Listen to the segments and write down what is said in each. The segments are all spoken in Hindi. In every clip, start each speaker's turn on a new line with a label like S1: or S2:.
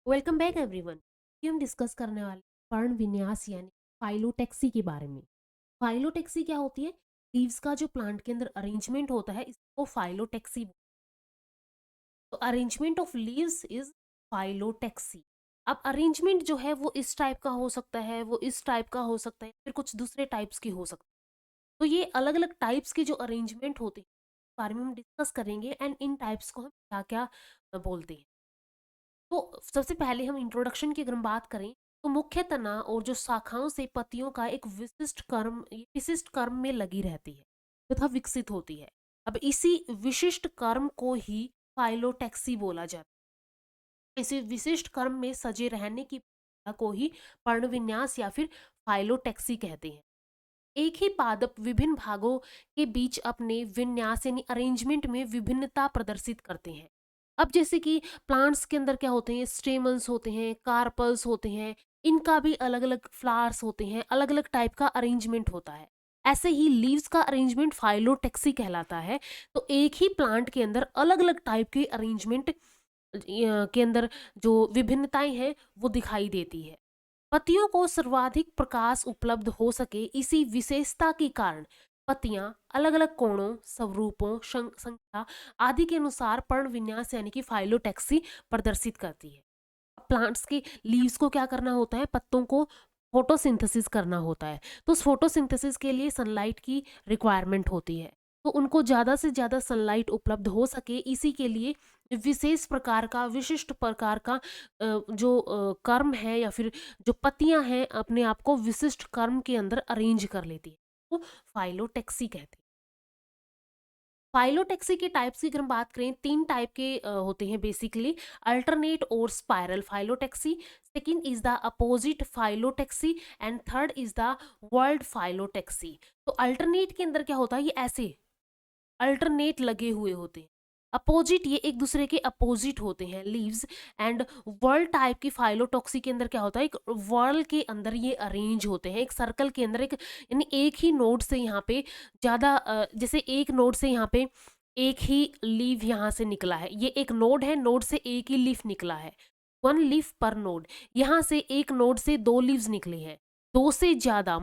S1: Welcome back everyone. ये हम डिस्कस करने वाले पर्ण विन्यास यानी फाइलोटेक्सी के बारे में। फाइलोटेक्सी क्या होती है? लीव्स का जो प्लांट के अंदर अरेंजमेंट होता है इसको फाइलोटेक्सी। तो arrangement of leaves is phyllotaxy. अब अरेंजमेंट जो है वो इस टाइप का हो सकता है, वो इस टाइप का हो सकता है, फिर कुछ दूसरे टाइप्स की हो सकती है। तो ये अलग अलग टाइप्स के जो अरेंजमेंट होते हैं इस बारे में हम डिस्कस करेंगे एंड इन टाइप्स को हम क्या क्या बोलते हैं। तो सबसे पहले हम इंट्रोडक्शन की अगर हम बात करें तो मुख्य तना और जो शाखाओं से पत्तियों का एक विशिष्ट कर्म में लगी रहती है तथा विकसित होती है। अब इसी विशिष्ट कर्म को ही फाइलोटैक्सी बोला जाता है। इसी विशिष्ट कर्म में सजे रहने की प्रक्रिया को ही पर्णविन्यास या फिर फाइलोटैक्सी कहते हैं। एक ही पादप विभिन्न भागों के बीच अपने विन्यास यानी अरेंजमेंट में विभिन्नता प्रदर्शित करते हैं। अब जैसे कि प्लांट्स के अंदर क्या होते हैं, स्टेमन्स होते हैं, कार्पल्स होते हैं, इनका भी अलग अलग फ्लावर्स होते हैं, अलग अलग टाइप का अरेंजमेंट होता है। ऐसे ही लीव्स का अरेंजमेंट फाइलोटेक्सी कहलाता है। तो एक ही प्लांट के अंदर अलग अलग टाइप के अरेंजमेंट के अंदर जो विभिन्नताएं हैं वो दिखाई देती है। पत्तियों को सर्वाधिक प्रकाश उपलब्ध हो सके इसी विशेषता के कारण पत्तियां अलग अलग कोणों, स्वरूपों, संख्या आदि के अनुसार पर्ण विन्यास यानी कि फाइलोटेक्सी प्रदर्शित करती है। प्लांट्स के लीव्स को क्या करना होता है, पत्तों को फोटोसिंथेसिस करना होता है। तो उस फोटोसिंथेसिस के लिए सनलाइट की रिक्वायरमेंट होती है। तो उनको ज़्यादा से ज़्यादा सनलाइट उपलब्ध हो सके इसी के लिए विशेष प्रकार का, विशिष्ट प्रकार का जो कर्म है या फिर जो पत्तियां हैं अपने आप को विशिष्ट कर्म के अंदर अरेंज कर लेती है। तो फाइलोटेक्सी कहते हैं। फाइलोटेक्सी के टाइप्स की अगर हम बात करें, तीन टाइप के होते हैं बेसिकली। अल्टरनेट और spiral phyllotaxy, second is the opposite phyllotaxy and third is the world phyllotaxy. तो अल्टरनेट के अंदर क्या होता है, ये ऐसे अल्टरनेट लगे हुए होते हैं। अपोजिट, ये एक दूसरे के अपोजिट होते हैं लीव्स। एंड वर्ल्ड टाइप की फाइलोटॉक्सी के अंदर क्या होता है, एक वर्ल्ड के अंदर ये अरेंज होते हैं, एक सर्कल के अंदर, एक यानी एक ही नोड से यहाँ पे ज्यादा जैसे एक नोड से यहाँ पे एक ही लीव यहाँ से निकला है, ये एक नोड है, नोड से एक ही लीफ निकला है, वन लीफ पर नोड। यहाँ से एक नोड से दो लीव्स निकले हैं, दो से ज्यादा,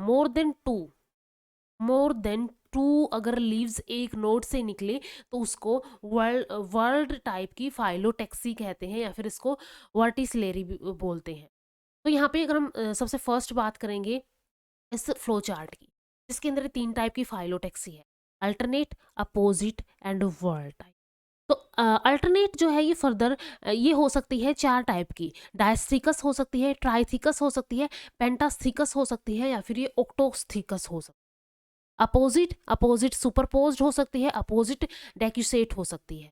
S1: मोर देन टू अगर लीव्स एक नोड से निकले तो उसको वर्ल्ड टाइप की फाइलोटेक्सी कहते हैं या फिर इसको वर्टिसलेरी भी बोलते हैं। तो यहाँ पे अगर हम सबसे फर्स्ट बात करेंगे इस फ्लो चार्ट की, जिसके अंदर तीन टाइप की फाइलोटेक्सी है, alternate, opposite and world type. तो अल्टरनेट जो है ये फर्दर ये हो सकती है चार टाइप की। डायस्थीकस हो सकती है, ट्राइथीकस हो सकती है, पेंटास्थीकस हो सकती है या फिर ये ओक्टोस्थीकस हो सकती है। अपोजिट अपोजिट सुपरपोज्ड हो सकती है, अपोजिट डेक्यूसेट हो सकती है।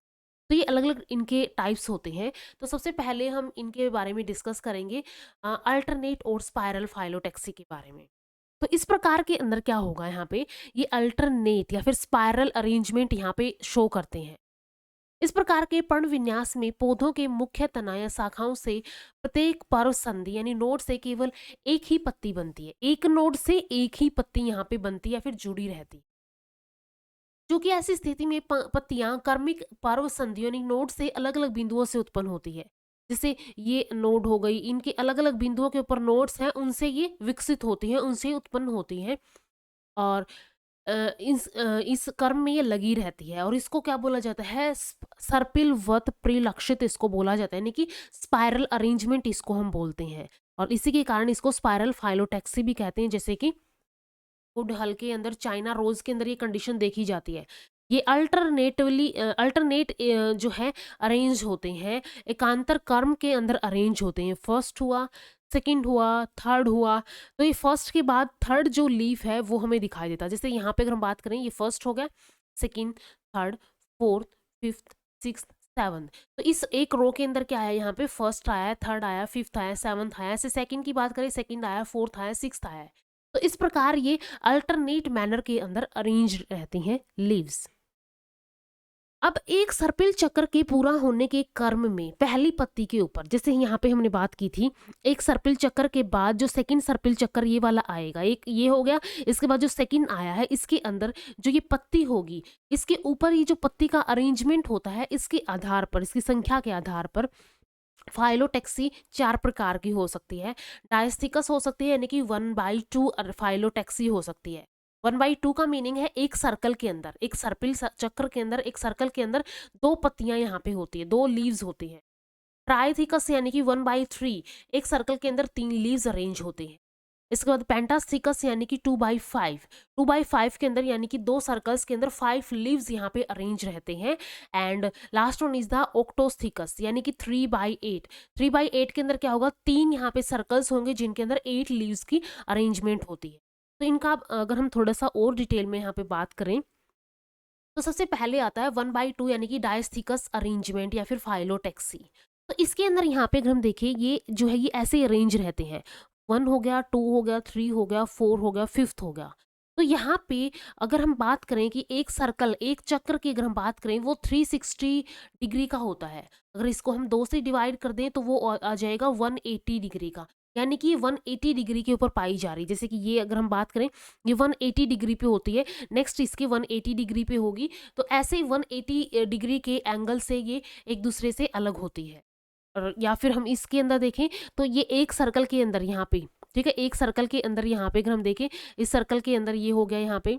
S1: तो ये अलग अलग इनके टाइप्स होते हैं। तो सबसे पहले हम इनके बारे में डिस्कस करेंगे अल्टरनेट और स्पाइरल फाइलोटेक्सी के बारे में। तो इस प्रकार के अंदर क्या होगा, यहाँ पे ये अल्टरनेट या फिर स्पाइरल अरेंजमेंट यहाँ पे शो करते हैं। इस प्रकार के पर्ण विन्यास में पौधों के मुख्य तना या शाखाओं से प्रत्येक पर्व संधि यानी नोड से केवल एक ही पत्ती बनती है, एक नोड से एक ही पत्ती यहाँ पे बनती है या फिर जुड़ी रहती है। जो कि ऐसी स्थिति में पत्तियां कर्मिक पर्व संधियों यानी नोड से अलग अलग बिंदुओं से उत्पन्न होती है। जैसे ये नोड हो गई, इनके अलग अलग बिंदुओं के ऊपर नोड्स हैं, उनसे ये विकसित होती है, उनसे उत्पन्न होती है। और इस कर्म में ये लगी रहती है और इसको क्या बोला जाता है, सर्पिलवत परिलक्षित इसको बोला जाता है, यानी कि स्पाइरल अरेंजमेंट इसको हम बोलते हैं। और इसी के कारण इसको स्पाइरल फाइलोटैक्सी भी कहते हैं। जैसे कि वुड हल के अंदर, चाइना रोज के अंदर ये कंडीशन देखी जाती है। ये अल्टरनेट जो है अरेंज होते हैं, एकांतर कर्म के अंदर अरेंज होते हैं। फर्स्ट हुआ, सेकंड हुआ, थर्ड हुआ। तो ये फर्स्ट के बाद थर्ड जो लीफ है वो हमें दिखाई देता है। जैसे यहाँ पे अगर हम बात करें, ये फर्स्ट हो गया, second, third, fourth, fifth, sixth, seventh. तो इस एक रो के अंदर क्या है, यहाँ पे फर्स्ट आया, थर्ड आया, फिफ्थ आया, सेवंथ आया। ऐसे सेकंड की बात करें, सेकंड आया, फोर्थ आया, सिक्स्थ आया। तो इस प्रकार ये अल्टरनेट मैनर के अंदर अरेंज रहती हैं लीव्स। अब एक सर्पिल चक्र के पूरा होने के क्रम में पहली पत्ती के ऊपर, जैसे यहाँ पे हमने बात की थी, एक सर्पिल चक्र के बाद जो सेकंड सर्पिल चक्र ये वाला आएगा, एक ये हो गया, इसके बाद जो सेकंड आया है इसके अंदर जो ये पत्ती होगी, इसके ऊपर ये जो पत्ती का अरेंजमेंट होता है, इसके आधार पर, इसकी संख्या के आधार पर फाइलोटैक्सी 4 प्रकार की हो सकती है। डायस्थिकस हो सकती है, यानी कि 1/2 फाइलोटैक्सी हो सकती है। 1/2 का मीनिंग है एक सर्कल के अंदर, एक सर्पिल चक्र के अंदर, एक सर्कल के अंदर 2 पत्तियां यहाँ पे होती है, 2 लीव्स होती हैं। ट्राइथिकस यानी कि 1/3, एक सर्कल के अंदर 3 लीव्स अरेंज होते हैं। इसके बाद पेंटास्थिकस यानी कि 2/5, 2/5 के अंदर यानी कि 2 सर्कल्स के अंदर 5 लीव्स यहाँ पे अरेंज रहते हैं। And last one is the octastichous यानी कि 3/8, 3/8 के अंदर क्या होगा, 3 यहाँ पे सर्कल्स होंगे जिनके अंदर 8 लीव्स की अरेंजमेंट होती है। तो इनका अगर हम थोड़ा सा और डिटेल में यहाँ पे बात करें, तो सबसे पहले आता है 1/2 यानी कि डायस्थिकस अरेंजमेंट या फिर फाइलोटैक्सी। तो इसके अंदर यहाँ पे अगर हम देखें, ये जो है ये ऐसे अरेंज रहते हैं, 1 हो गया, 2 हो गया, 3 हो गया, 4 हो गया, 5th हो गया। तो यहाँ पे अगर हम बात करें कि एक सर्कल, एक चक्र की अगर हम बात करें, वो 360 डिग्री का होता है। अगर इसको हम 2 से डिवाइड कर दें तो वो आ जाएगा 180 डिग्री का, यानी कि 180 डिग्री के ऊपर पाई जा रही। जैसे कि ये अगर हम बात करें, ये 180 डिग्री पे होती है, नेक्स्ट इसके 180 डिग्री पे होगी। तो ऐसे 180 डिग्री के एंगल से ये एक दूसरे से अलग होती है। और या फिर हम इसके अंदर देखें, तो ये एक सर्कल के अंदर यहाँ पे, ठीक है, एक सर्कल के अंदर यहाँ पे अगर हम देखें, इस सर्कल के अंदर ये हो गया यहाँ पे,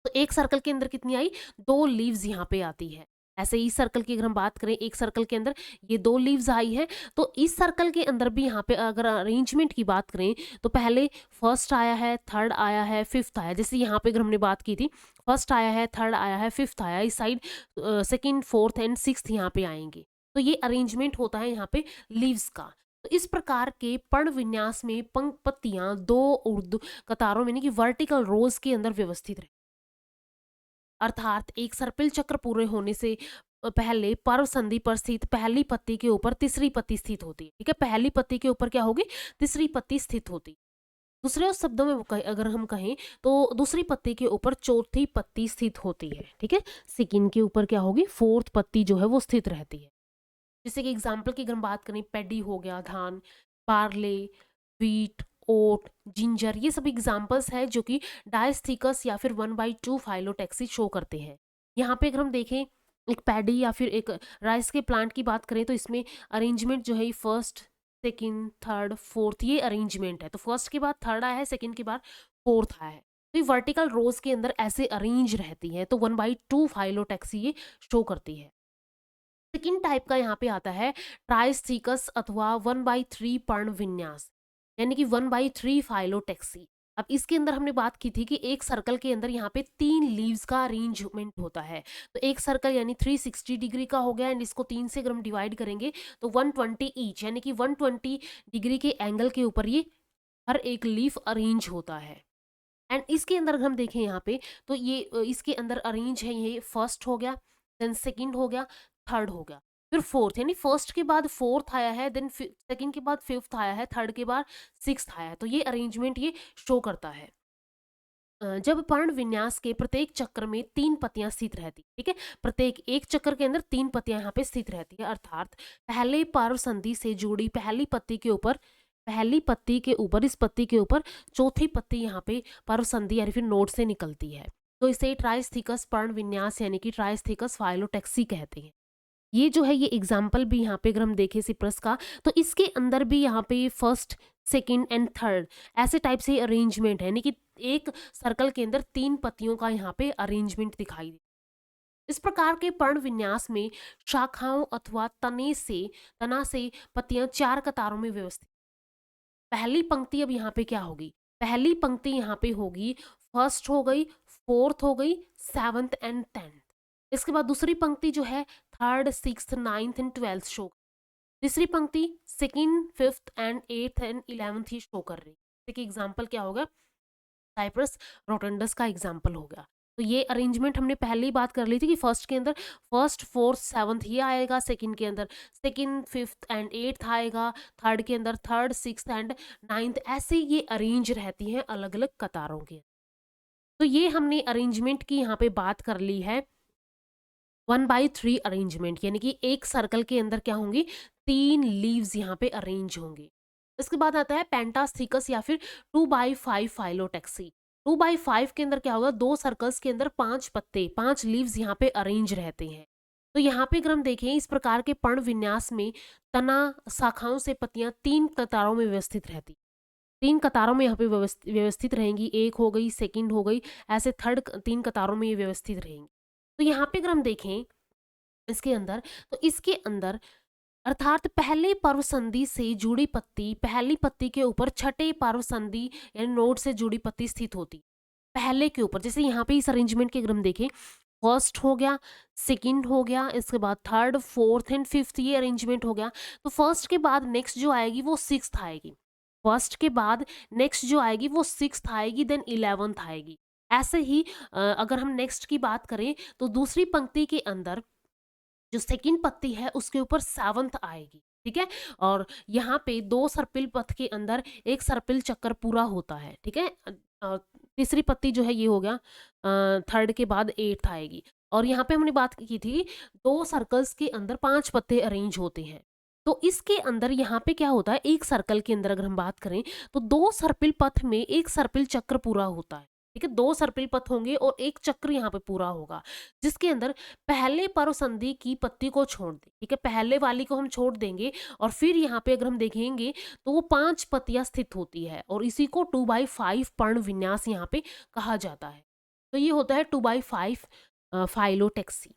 S1: तो एक सर्कल के अंदर कितनी आई, 2 लीव्स यहाँ पे आती है। ऐसे ही सर्कल की अगर हम बात करें, एक सर्कल के अंदर ये 2 लीव्स आई है। तो इस सर्कल के अंदर भी यहाँ पे अगर अरेंजमेंट की बात करें, तो पहले फर्स्ट आया है, थर्ड आया है, 5th आया। जैसे यहाँ पे अगर हमने बात की थी, फर्स्ट आया है, थर्ड आया है, 5th आया, इस side second, 4th and 6th यहाँ पे आएंगे। तो ये अरेंजमेंट होता है यहाँ पे लीव्स का। तो इस प्रकार के पर्ण विन्यास में पंक्तियां 2 ऊर्ध्व कतारों में, यानी कि वर्टिकल रोज के अंदर व्यवस्थित रहे। अर्थात एक सर्पिल चक्र पूरे होने से पहले पर्व संधि पर स्थित पहली पत्ती के ऊपर तीसरी पत्ती स्थित होती है। ठीक है, पहली पत्ती के ऊपर क्या होगी, तीसरी पत्ती स्थित होती। दूसरे शब्दों में अगर हम कहें, तो दूसरी पत्ती के ऊपर चौथी पत्ती स्थित होती है। ठीक है, सेकंड के ऊपर क्या होगी, 4th पत्ती जो है वो स्थित रहती है। जैसे कि एग्जाम्पल की अगर हम बात करें, पैडी हो गया, धान, बार्ले, व्हीट, ओट, जिंजर, ये सब एग्जाम्पल्स है जो कि डायस्थिकस या फिर 1/2 फाइलोटैक्सी शो करते हैं। यहाँ पे अगर हम देखें, एक पैडी या फिर एक राइस के प्लांट की बात करें, तो इसमें अरेंजमेंट जो है फर्स्ट, सेकंड, थर्ड, 4th, ये अरेंजमेंट है। तो फर्स्ट के बाद थर्ड आया है, सेकंड के बाद 4th आया है। तो ये वर्टिकल रोज के अंदर ऐसे अरेंज रहती है। तो 1/2 फाइलोटैक्सी ये शो करती है। सेकेंड टाइप का यहाँ पे आता है ट्राइस्थिकस अथवा 1/3 पर्ण विन्यास, यानी कि 1/3 फाइलोटैक्सी। अब इसके अंदर हमने बात की थी कि एक सर्कल के अंदर यहाँ पे 3 लीव्स का अरेंजमेंट होता है। तो एक सर्कल यानी 360 डिग्री का हो गया, एंड इसको 3 से अगर हम डिवाइड करेंगे तो 120 ईच, यानी कि 120 डिग्री के एंगल के ऊपर ये हर एक लीफ अरेंज होता है। एंड इसके अंदर अगर हम देखें यहाँ पे, तो ये इसके अंदर अरेंज है, ये फर्स्ट हो गया, देन सेकंड हो गया, थर्ड हो गया, फिर 4th, यानी फर्स्ट के बाद 4th आया है, देन सेकंड के बाद 5th आया है, थर्ड के बाद 6th आया है। तो ये अरेंजमेंट ये शो करता है। जब पर्ण विन्यास के प्रत्येक चक्र में 3 पत्तियां स्थित रहती, ठीक है, प्रत्येक एक चक्र के अंदर 3 पत्तियां यहाँ पे स्थित रहती है। अर्थात पहले पर्व संधि से जुड़ी पहली पत्ती के ऊपर, पहली पत्ती के ऊपर, इस पत्ती के ऊपर चौथी पत्ती यहाँ पे पर्व संधि या फिर नोड से निकलती है। तो इसे ट्राइस्थिकस पर्ण विन्यास यानी कि ट्राइस्थिकस फाइलोटैक्सी कहते हैं। ये जो है ये एग्जाम्पल भी यहाँ पे अगर हम देखें सिप्रस का, तो इसके अंदर भी यहाँ पे फर्स्ट, सेकंड एंड थर्ड ऐसे टाइप से अरेंजमेंट है, यानी कि एक सर्कल के अंदर 3 पत्तियों का यहाँ पे अरेंजमेंट दिखाई दे। इस प्रकार के पर्ण विन्यास में शाखाओं अथवा तना से पत्तियां 4 कतारों में व्यवस्थित। पहली पंक्ति अब यहाँ पे क्या होगी, पहली पंक्ति यहाँ पे होगी, फर्स्ट हो गई, 4th हो गई, 7th एंड 10th। इसके बाद दूसरी पंक्ति जो है third, 6th, 9th and 12th show. तीसरी पंक्ति second, 5th and 8th and 11th he show कर रही है। देखिए एग्जांपल क्या होगा, साइप्रस रोटंडस का एग्जांपल होगा। तो ये अरेंजमेंट हमने पहले ही बात कर ली थी कि फर्स्ट के अंदर फर्स्ट, 4th, 7th ये आएगा, सेकंड के अंदर सेकंड, 5th एंड 8th आएगा, थर्ड के अंदर थर्ड, 6th एंड 9th, ऐसे ये अरेंज रहती हैं अलग अलग कतारों के। तो ये हमने अरेंजमेंट की यहाँ पे बात कर ली है 1/3 अरेंजमेंट, यानी कि एक सर्कल के अंदर क्या होंगी, 3 लीव्स यहाँ पे अरेंज होंगे। इसके बाद आता है पेंटास्थिकस या फिर 2/5 फाइलोटैक्सी। 2/5 के अंदर क्या होगा, 2 सर्कल्स के अंदर 5 पत्ते, 5 लीव्स यहाँ पे अरेंज रहते हैं। तो यहाँ पे अगर हम देखें इस प्रकार के पर्ण विन्यास में तना शाखाओं से पत्तियां 3 कतारों में व्यवस्थित रहती, 3 कतारों में यहाँ पे व्यवस्थित रहेंगी, एक हो गई, सेकंड हो गई, ऐसे थर्ड 3 कतारों में ये व्यवस्थित रहेंगी। तो यहाँ पे अगर हम देखें इसके अंदर, तो इसके अंदर अर्थात पहले पर्व संधि से जुड़ी पत्ती पहली पत्ती के ऊपर छठे पर्व संधि यानी नोड से जुड़ी पत्ती स्थित होती पहले के ऊपर। जैसे यहाँ पे इस अरेंजमेंट के अगर हम देखें, फर्स्ट हो गया, सेकंड हो गया, इसके बाद थर्ड, फोर्थ एंड फिफ्थ, ये अरेंजमेंट हो गया। तो फर्स्ट के बाद नेक्स्ट जो आएगी वो सिक्स्थ आएगी, फर्स्ट के बाद नेक्स्ट जो आएगी वो सिक्स्थ आएगी, देन 11th आएगी। ऐसे ही अगर हम नेक्स्ट की बात करें तो दूसरी पंक्ति के अंदर जो सेकंड पत्ती है उसके ऊपर 7th आएगी, ठीक है। और यहाँ पे 2 सर्पिल पथ के अंदर एक सर्पिल चक्कर पूरा होता है, ठीक है। तीसरी पत्ती जो है ये हो गया, थर्ड के बाद 8th आएगी। और यहाँ पे हमने बात की थी 2 सर्कल्स के अंदर 5 पत्ते अरेंज होते हैं। तो इसके अंदर यहाँ पे क्या होता है, एक सर्कल के अंदर अगर हम बात करें तो 2 सर्पिल पथ में एक सर्पिल चक्र पूरा होता है, ठीक है। 2 सर्पिल पथ होंगे और एक चक्र यहाँ पे पूरा होगा, जिसके अंदर पहले पर्व संधि की पत्ती को छोड़ दें, ठीक है, पहले वाली को हम छोड़ देंगे। और फिर यहाँ पे अगर हम देखेंगे तो वो 5 पत्तियां स्थित होती है और इसी को 2x5 पर्ण विन्यास यहाँ पे कहा जाता है। तो ये होता है 2x5 फाइलोटेक्सी।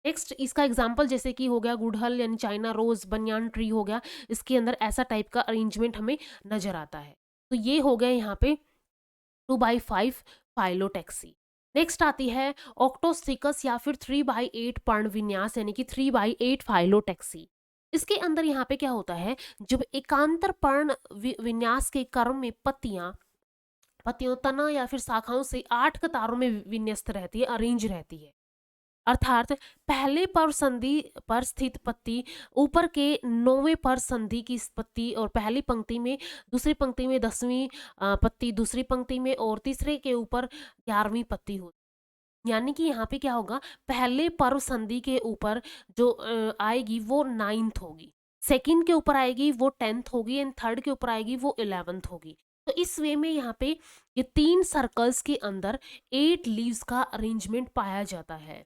S1: नेक्स्ट इसका एग्जाम्पल जैसे कि हो गया गुड़हल यानी चाइना रोज, बनियान ट्री हो गया, इसके अंदर ऐसा टाइप का अरेंजमेंट हमें नजर आता है। तो ये हो गया यहाँ पे 2x5 फाइलोटेक्सी। नेक्स्ट आती है ऑक्टोस्टिकस या फिर 3x8 पर्ण विन्यास यानी कि 3x8 फाइलोटेक्सी। इसके अंदर यहाँ पे क्या होता है, जब एकांतर पर्ण विन्यास के क्रम में पत्तियों तना या फिर शाखाओं से 8 कतारों में विन्यस्त रहती है, अरेंज रहती है। अर्थात पहले पर्व संधि पर स्थित पत्ती ऊपर के 9वें पर्व संधि की पत्ती और पहली पंक्ति में, दूसरी पंक्ति में 10वीं पत्ती दूसरी पंक्ति में और तीसरे के ऊपर 11वीं पत्ती होती। यानी कि यहाँ पे क्या होगा, पहले पर्व संधि के ऊपर जो आएगी वो 9th होगी, सेकंड के ऊपर आएगी वो 10th होगी एंड थर्ड के ऊपर आएगी वो 11th होगी। तो इस वे में यहाँ पे ये 3 सर्कल्स के अंदर 8 लीव्स का अरेंजमेंट पाया जाता है।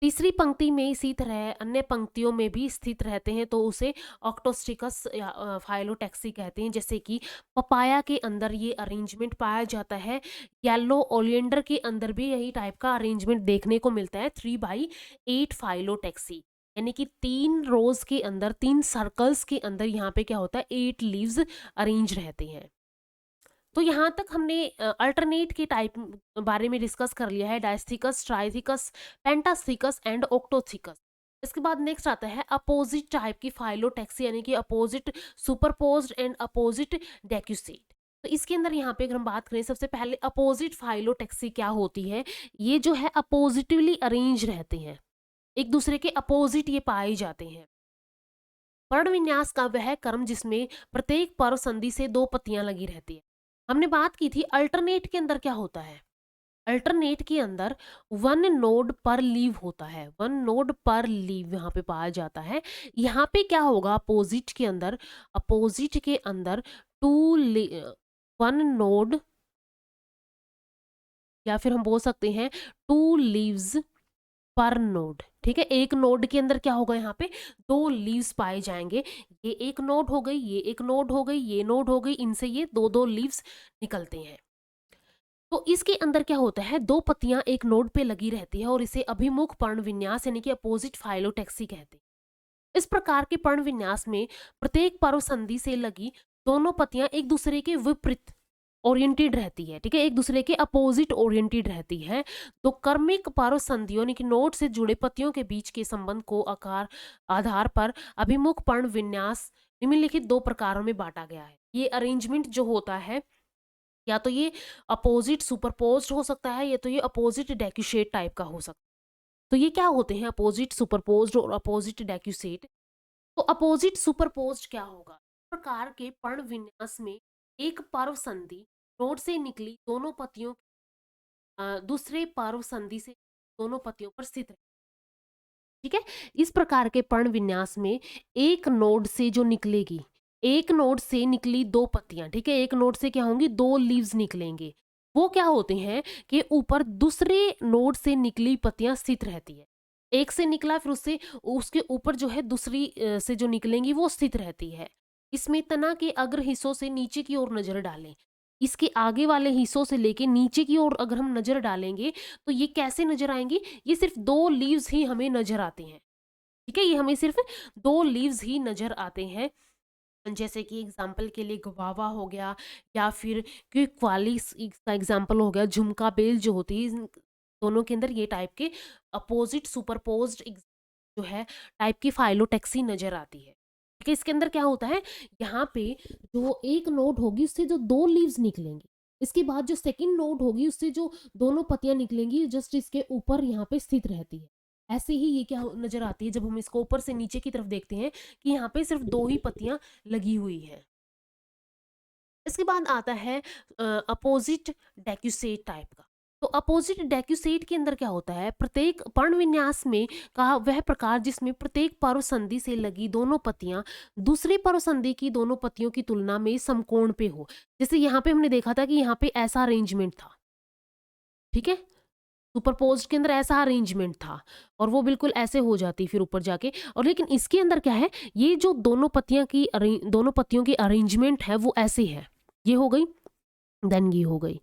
S1: तीसरी पंक्ति में इसी तरह अन्य पंक्तियों में भी स्थित रहते हैं तो उसे ऑक्टोस्टिकस या फाइलोटेक्सी कहते हैं। जैसे कि पपाया के अंदर ये अरेंजमेंट पाया जाता है, येलो ओलियंडर के अंदर भी यही टाइप का अरेंजमेंट देखने को मिलता है, 3x8 फाइलोटेक्सी। यानी कि 3 रोज के अंदर 3 सर्कल्स के अंदर यहाँ पे क्या होता है, 8 लीव्स अरेंज रहते हैं। तो यहाँ तक हमने अल्टरनेट के टाइप बारे में डिस्कस कर लिया है, डायस्थिकस, ट्राइथिकस, पेंटास्थिकस एंड ऑक्टोथिकस। इसके बाद नेक्स्ट आता है अपोजिट टाइप की फाइलोटेक्सी यानी कि अपोजिट सुपरपोज्ड एंड अपोजिट डेक्यूसेट। तो इसके अंदर यहाँ पे अगर हम बात करें, सबसे पहले अपोजिट फाइलोटेक्सी क्या होती है, ये जो है अपोजिटिवली अरेंज रहते हैं, एक दूसरे के अपोजिट ये पाए जाते हैं। पर्ण विन्यास का वह क्रम जिसमें प्रत्येक पर्व संधि से 2 पत्तियां लगी रहती है। हमने बात की थी अल्टरनेट के अंदर क्या होता है, अल्टरनेट के अंदर 1 नोड पर लीव होता है, 1 नोड पर लीव यहाँ पे पाया जाता है। यहाँ पे क्या होगा, अपोजिट के अंदर 1 नोड या फिर हम बोल सकते हैं 2 लीव्स पर नोड, ठीक है। एक नोड के अंदर क्या होगा, यहाँ पे 2 लीव्स पाए जाएंगे। ये एक नोड हो गई, ये एक नोड हो गई, ये नोड हो गई, इनसे ये 2-2 लीव्स निकलते हैं। तो इसके अंदर क्या होता है, 2 पत्तियां एक नोड पे लगी रहती है और इसे अभिमुख पर्ण विन्यास यानी कि अपोजिट फाइलोटेक्सी कहते हैं। इस प्रकार के पर्ण विन्यास में प्रत्येक पर्व संधि से लगी दोनों पत्तियां एक दूसरे के विपरीत ओरिएंटेड रहती है, ठीक है, एक दूसरे के अपोजिट ओरिएंटेड रहती है। तो कर्मिक पर्व संधियों यानी कि नोड से जुड़े पत्तियों के बीच के संबंध को आधार पर अभिमुख पर्ण विन्यास निम्नलिखित 2 प्रकारों में बांटा गया है। ये अरेंजमेंट जो होता है, या तो ये अपोजिट सुपरपोज्ड हो सकता है या तो ये अपोजिट डेक्यूसेट टाइप का हो सकता है। तो ये क्या होते हैं, अपोजिट सुपरपोज्ड और अपोजिट डेक्यूसेट। तो अपोजिट सुपरपोज्ड क्या होगा, इस प्रकार के पर्ण विन्यास में एक पर्व संधि नोड से निकली दोनों पत्तियों दूसरे पर्व संधि से दोनों पत्तियों पर स्थित है, ठीक है। इस प्रकार के पर्ण विन्यास में एक नोड से जो निकलेगी, एक नोड से निकली 2 पत्तियां, ठीक है, एक नोड से क्या होंगी, 2 लीव्स निकलेंगे। वो क्या होते हैं कि ऊपर दूसरे नोड से निकली पत्तियां स्थित रहती है। एक से निकला फिर उससे उसके ऊपर जो है दूसरी से जो निकलेंगी वो स्थित रहती है। इसमें तना के अग्र हिस्सों से नीचे की ओर नजर डालें। इसके आगे वाले हिस्सों से लेके नीचे की ओर अगर हम नजर डालेंगे तो ये कैसे नजर आएंगी? ये सिर्फ 2 लीव्स ही हमें नजर आते हैं। ठीक है, ये हमें सिर्फ 2 लीव्स ही नजर आते हैं। जैसे कि एग्जाम्पल के लिए गवावा हो गया, या फिर क्विकवालिस का एग्जाम्पल हो गया, झुमका बेल जो होती है, इन दोनों के अंदर ये टाइप के अपोजिट सुपरपोज्ड जो है टाइप की फाइलोटेक्सी नजर आती है। ठीक है, इसके अंदर क्या होता है, यहाँ पे जो एक नोड होगी उससे जो 2 लीव्स निकलेंगी, इसके बाद जो सेकंड नोड होगी उससे जो दोनों पत्तियां निकलेंगी जस्ट इसके ऊपर यहाँ पे स्थित रहती है। ऐसे ही ये क्या नजर आती है जब हम इसको ऊपर से नीचे की तरफ देखते हैं कि यहाँ पे सिर्फ 2 ही पत्तियां लगी हुई है। इसके बाद आता है अपोजिट डेक्यूसेट टाइप का। तो अपोजिट डेक्यूसेट के अंदर क्या होता है, प्रत्येक पर्ण विन्यास में का वह प्रकार जिसमें प्रत्येक पर्वसंधि से लगी दोनों पत्तियां दूसरी पर्वसंधि की दोनों पत्तियों की तुलना में समकोण पे हो। जैसे यहाँ पे हमने देखा था कि यहाँ पे ऐसा अरेंजमेंट था। ठीक है, सुपरपोज्ड के अंदर ऐसा अरेंजमेंट था और वो बिल्कुल ऐसे हो जाती फिर ऊपर जाके। और लेकिन इसके अंदर क्या है, ये जो दोनों पत्तियों की अरेंजमेंट है वो ऐसे है। ये हो गई, देन ये हो गई,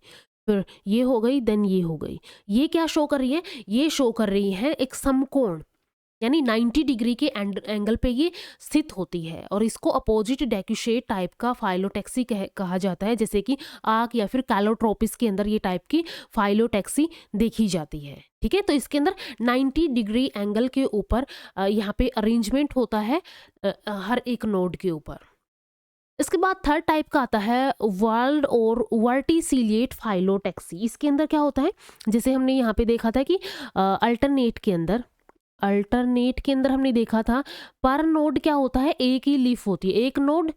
S1: फिर ये हो गई, देन ये हो गई। ये क्या शो कर रही है, ये शो कर रही है एक समकोण, यानी 90 डिग्री के एंगल पे ये स्थित होती है और इसको अपोजिट डेक्यूशेट टाइप का फाइलोटेक्सी कहा जाता है। जैसे कि आक या फिर कैलोट्रोपिस के अंदर ये टाइप की फाइलोटेक्सी देखी जाती है। ठीक है, तो इसके अंदर 90 डिग्री एंगल के ऊपर यहाँ पे अरेंजमेंट होता है हर एक नोड के ऊपर। इसके बाद थर्ड टाइप का आता है वर्ल्ड और वर्टिसिलिएट फाइलोटेक्सी। इसके अंदर क्या होता है, जैसे हमने यहाँ पे देखा था कि अल्टरनेट के अंदर हमने देखा था पर नोड क्या होता है, एक ही लीफ होती है, एक नोड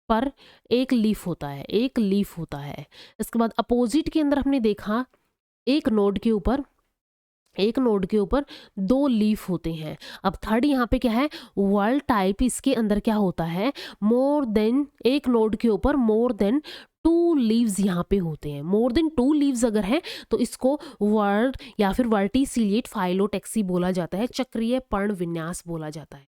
S1: पर एक लीफ होता है, एक लीफ होता है। इसके बाद अपोजिट के अंदर हमने देखा एक नोड के ऊपर 2 लीफ होते हैं। अब थर्ड यहाँ पे क्या है, वर्ल्ड टाइप, इसके अंदर क्या होता है, मोर देन, एक नोड के ऊपर मोर देन 2 लीव्स यहाँ पे होते हैं। मोर देन 2 लीव्स अगर है तो इसको वर्ल्ड या फिर वर्टिसिलिएट फाइलोटेक्सी बोला जाता है, चक्रीय पर्ण विन्यास बोला जाता है।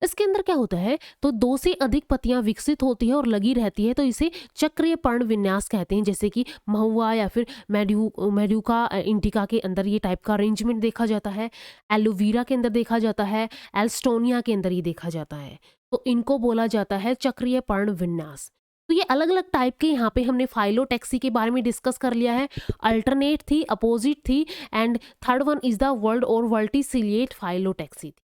S1: इसके अंदर क्या होता है, तो 2 से अधिक पत्तियां विकसित होती है और लगी रहती है तो इसे चक्रीय पर्ण विन्यास कहते हैं। जैसे कि महुआ या फिर मेड्यूका इंडिका के अंदर ये टाइप का अरेंजमेंट देखा जाता है, एलोवेरा के अंदर देखा जाता है, एल्स्टोनिया के अंदर ये देखा जाता है। तो इनको बोला जाता है चक्रीय पर्ण विन्यास। तो ये अलग अलग टाइप के यहाँ पे हमने फाइलोटेक्सी के बारे में डिस्कस कर लिया है। अल्टरनेट थी, अपोजिट थी, and third one is the world और वर्टिसिलिएट फाइलोटेक्सी थी।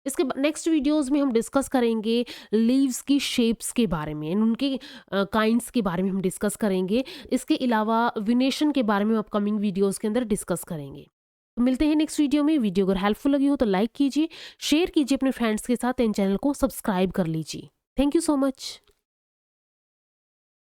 S1: इसके नेक्स्ट वीडियोस में हम डिस्कस करेंगे लीव्स की शेप्स के बारे में, उनके काइंड्स के बारे में हम डिस्कस करेंगे। इसके अलावा विनेशन के बारे में अपकमिंग वीडियोस के अंदर डिस्कस करेंगे। तो मिलते हैं नेक्स्ट वीडियो में। वीडियो अगर हेल्पफुल लगी हो तो लाइक कीजिए, शेयर कीजिए अपने फ्रेंड्स के साथ, एंड चैनल को सब्सक्राइब कर लीजिए। Thank you so much.